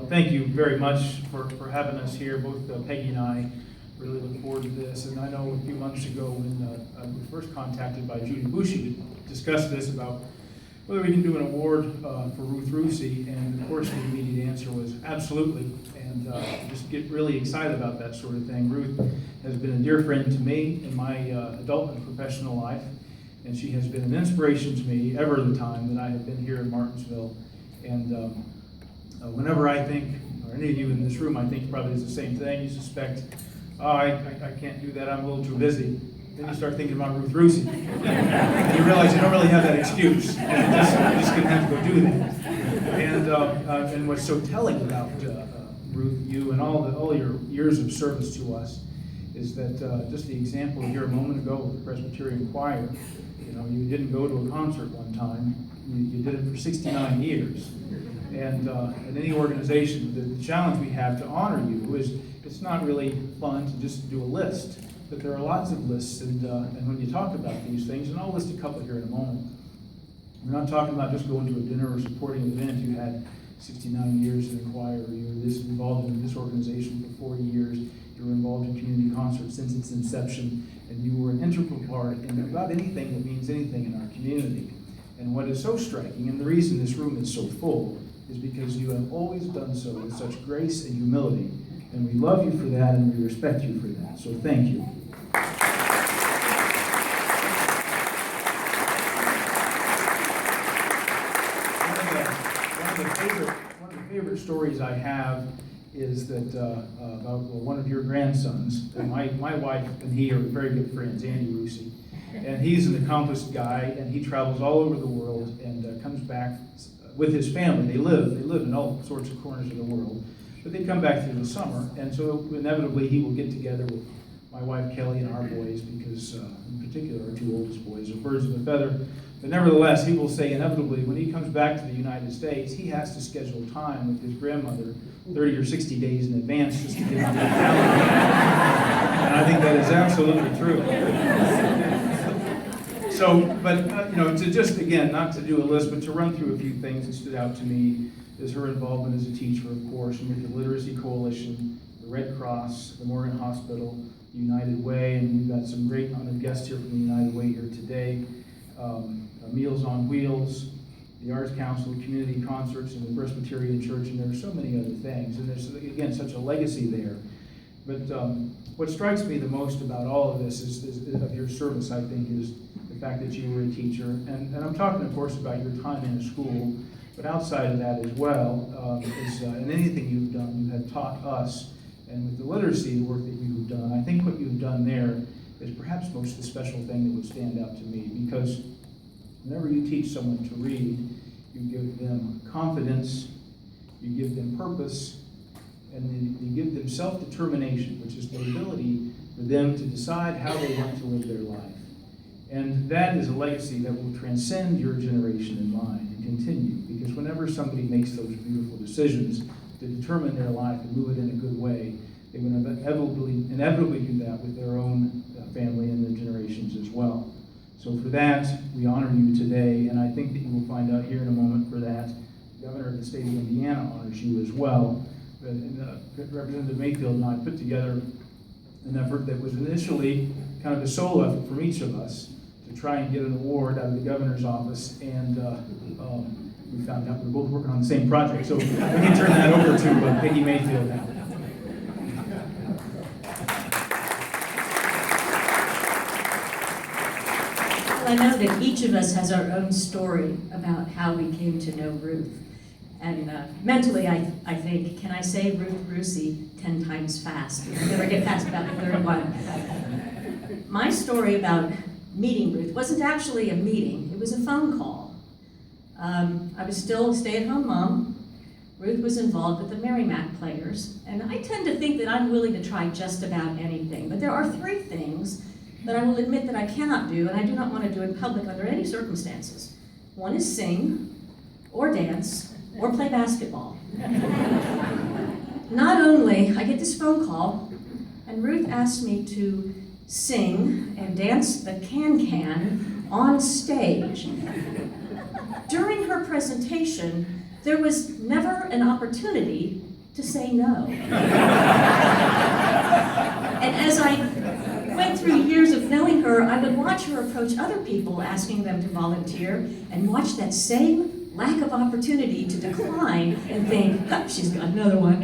well, thank you very much for having us here. Both Peggy and I really look forward to this. And I know a few months ago when I was first contacted by Judy Bushy to discuss this about whether we can do an award for Ruth Rusie, and of course the immediate answer was absolutely, and just get really excited about that sort of thing. Ruth has been a dear friend to me in my adult and professional life, and she has been an inspiration to me ever the time that I have been here in Martinsville. And whenever I think, or any of you in this room, I think probably is the same thing, you suspect, oh, I can't do that, I'm a little too busy. Then you start thinking about Ruth Rusie. And you realize you don't really have that excuse. You're just going to have to go do that. And what's so telling about Ruth, you, and all your years of service to us is that just the example here a moment ago with the Presbyterian choir, you didn't go to a concert one time, you did it for 69 years. And in any organization, the challenge we have to honor you is it's not really fun to just do a list, but there are lots of lists, and when you talk about these things, and I'll list a couple here in a moment, we're not talking about just going to a dinner or supporting an event. You had 69 years in the choir, you were involved in this organization for 40 years, you were involved in community concerts since its inception, and you were an integral part in about anything that means anything in our community. And what is so striking, and the reason this room is so full, is because you have always done so with such grace and humility. And we love you for that, and we respect you for that. So thank you. One of the favorite stories I have is that about one of your grandsons. And my wife and he are very good friends, Andy Rusie. And he's an accomplished guy, and he travels all over the world and comes back with his family. They live in all sorts of corners of the world, but they come back through the summer, and so inevitably he will get together with my wife Kelly and our boys, because in particular our two oldest boys are birds of a feather. But nevertheless, he will say inevitably when he comes back to the United States, he has to schedule time with his grandmother 30 or 60 days in advance just to get on the calendar. And I think that is absolutely true. So, but to just, again, not to do a list, but to run through a few things that stood out to me is her involvement as a teacher, of course, and with the Literacy Coalition, the Red Cross, the Morgan Hospital, the United Way, and we've got some great honored guests here from the United Way here today. Meals on Wheels, the Arts Council, community concerts, and the Presbyterian Church, and there are so many other things. And there's, again, such a legacy there. But what strikes me the most about all of this is of your service, I think, is the fact that you were a teacher. And I'm talking, of course, about your time in a school, but outside of that as well, in anything you've done, you have taught us. And with the literacy work that you've done, I think what you've done there is perhaps most the special thing that would stand out to me, because whenever you teach someone to read, you give them confidence, you give them purpose, and you give them self-determination, which is the ability for them to decide how they want to live their life. And that is a legacy that will transcend your generation and mine and continue, because whenever somebody makes those beautiful decisions to determine their life and move it in a good way, they will inevitably do that with their own family and their generations as well. So for that, we honor you today, and I think that you will find out here in a moment for that, the governor of the state of Indiana honors you as well. Representative Mayfield and I put together an effort that was initially kind of a solo effort from each of us to try and get an award out of the governor's office, and we found out we were both working on the same project. So let me turn that over to Peggy Mayfield now. I know that each of us has our own story about how we came to know Ruth. And mentally, I think, can I say Ruth Rusie 10 times fast? I'll never get past about the third one. My story about meeting Ruth wasn't actually a meeting, it was a phone call. I was still a stay-at-home mom. Ruth was involved with the Merrimack Players, and I tend to think that I'm willing to try just about anything, but there are 3 things that I will admit that I cannot do, and I do not want to do in public under any circumstances. One is sing, or dance, or play basketball. Not only, I get this phone call, and Ruth asked me to sing and dance the can-can on stage. During her presentation, there was never an opportunity to say no. And as I went through years of knowing her, I would watch her approach other people asking them to volunteer and watch that same lack of opportunity to decline and think, oh, she's got another one.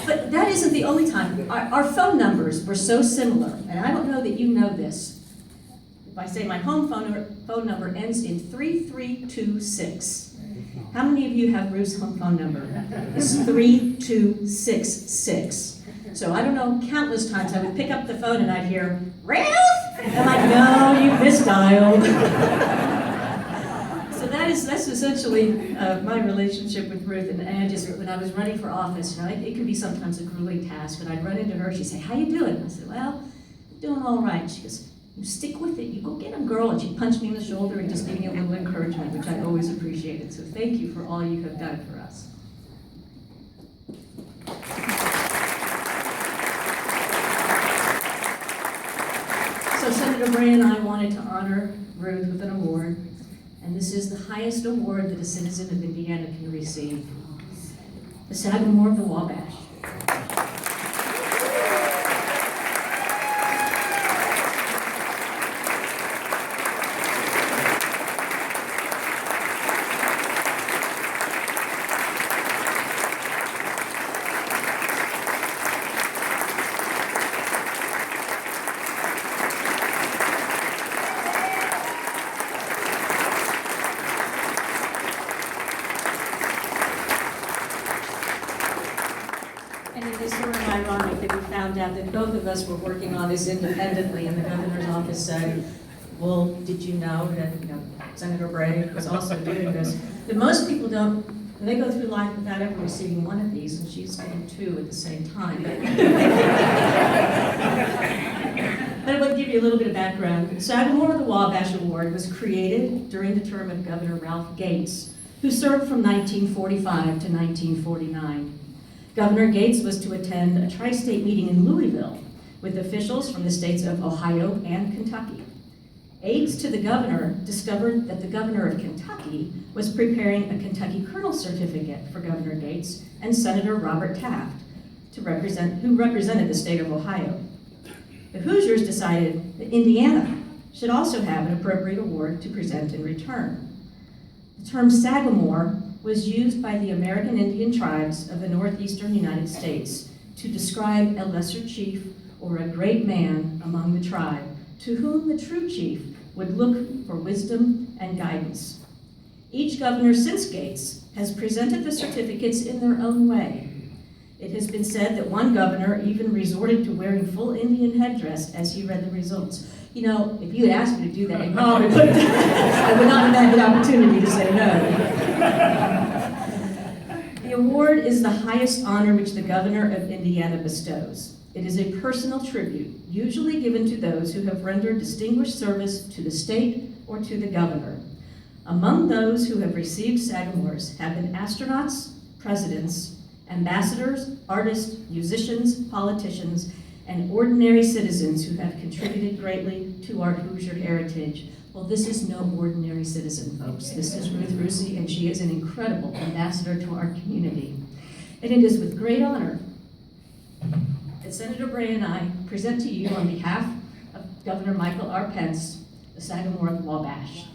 But that isn't the only time. Our phone numbers were so similar, and I don't know that you know this. If I say my home phone number ends in 3326. How many of you have Ruth's home phone number? It's 3266. So I don't know, countless times I would pick up the phone and I'd hear, Ruth? I'm like, no, you misdialed. So that's essentially my relationship with Ruth. And I just, when I was running for office, it could be sometimes a grueling task, but I'd run into her, she'd say, how you doing? I said, well, I'm doing all right. She goes, you stick with it, you go get him, girl. And she'd punch me in the shoulder and just give me a little encouragement, which I always appreciated. So thank you for all you have done for us. So Senator Bray and I wanted to honor Ruth with an award, and this is the highest award that a citizen of Indiana can receive. The Sagamore of Wabash. That both of us were working on this independently, and the governor's office said, well, did you know that Senator Bray was also doing this? But most people don't, they go through life without ever receiving one of these, and she's getting two at the same time. But I will give you a little bit of background. The Sagamore of the Wabash Award was created during the term of Governor Ralph Gates, who served from 1945 to 1949. Governor Gates was to attend a tri-state meeting in Louisville with officials from the states of Ohio and Kentucky. Aides to the governor discovered that the governor of Kentucky was preparing a Kentucky Colonel Certificate for Governor Gates and Senator Robert Taft, who represented the state of Ohio. The Hoosiers decided that Indiana should also have an appropriate award to present in return. The term Sagamore was used by the American Indian tribes of the northeastern United States to describe a lesser chief or a great man among the tribe, to whom the true chief would look for wisdom and guidance. Each governor since Gates has presented the certificates in their own way. It has been said that one governor even resorted to wearing full Indian headdress as he read the results. If you had asked me to do that, I probably would. I would not have had the opportunity to say no. The award is the highest honor which the governor of Indiana bestows. It is a personal tribute, usually given to those who have rendered distinguished service to the state or to the governor. Among those who have received Sagamores have been astronauts, presidents, ambassadors, artists, musicians, politicians, and ordinary citizens who have contributed greatly to our Hoosier heritage. Well, this is no ordinary citizen, folks. This is Ruth Rusie, and she is an incredible ambassador to our community. And it is with great honor that Senator Bray and I present to you on behalf of Governor Michael R. Pence, the Sagamore of Wabash.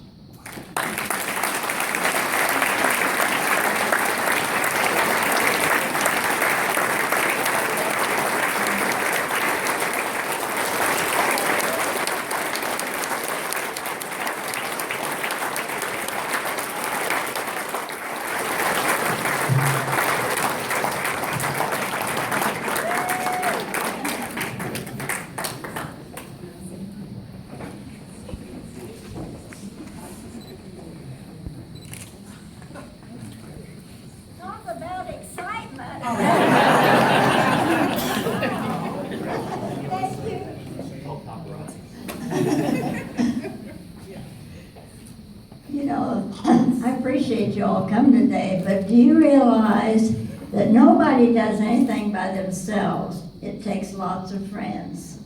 I appreciate you all coming today, but do you realize that nobody does anything by themselves? It takes lots of friends.